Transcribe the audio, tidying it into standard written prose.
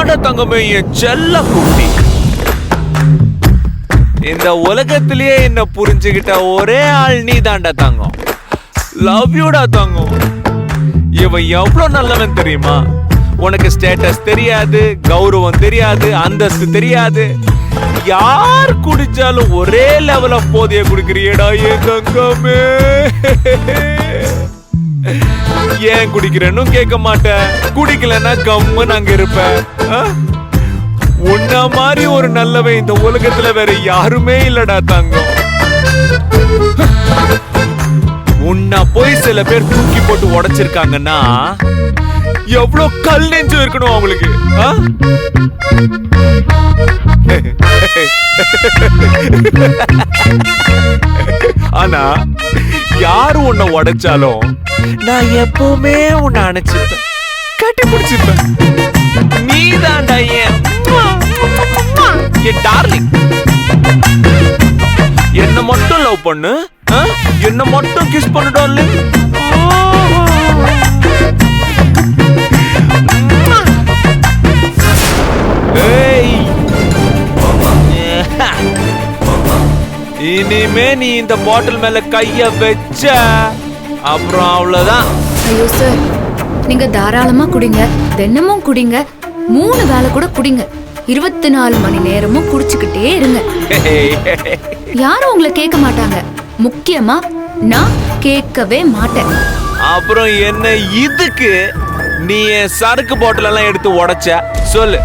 தாண்ட தங்கமே என் செல்ல குட்டி. இந்த உலகத்திலேயே என்ன புரிஞ்சுகிட்ட ஒரே ஆள் நீ தாண்டா தங்கம். லவ் யூடா தங்கம். இவன் எவ்வளவு நல்லவன் தெரியுமா? உனக்கு ஸ்டேட்டஸ் தெரியாது, கௌரவம் தெரியாது, அந்தஸ்து தெரியாது. யார் குடிச்சாலும் ஒரே லெவல் ஆஃப் போதைய குடிக்கிறியடா என் தங்கமே. ஏன் குடிக்கிறேன்னு கேட்க மாட்டேன், குடிக்கலன்னா கம்முன்னு அங்க இருப்பேன். உன்ன மாதிரி ஒரு நல்லவன் இந்த உலகத்துல வேற யாருமே இல்லடா தங்கம். உன்ன போய் சில பேர் தூக்கி போட்டு உடைச்சிருக்காங்கன்னா எவ்வளவு கல் நெஞ்சு இருக்கணும் அவங்களுக்கு. ஆனா யாரு உன்னை உடைச்சாலும் நான் எப்பவுமே உன்னை அணைச்சிருப்பேன், கட்டி பிடிச்சிருப்பேன். நீ தாண்டா என் டார்லிங். என்ன மட்டும் லவ் பண்ணு, என்ன மட்டும் கிஸ் பண்ணு டார்லிங். இனிமே நீ இந்த பாட்டில் மேல கைய வச்ச அப்புறம் அவ்வளவுதான். ஐயோ சார், நீங்க தாராளமா குடிங்க, தினமும் குடிங்க, 3 வேளை கூட குடிங்க, 24 மணி நேரமும் குடிச்சுக்கிட்டே இருங்க. யாரும் உங்களை கேட்க மாட்டாங்க, முக்கியமா நான் கேட்கவே மாட்டேன். அப்புறம் என்ன இதுக்கு நீ சரக்கு பாட்டில் எல்லாம் எடுத்து உடைச்ச சொல்லு.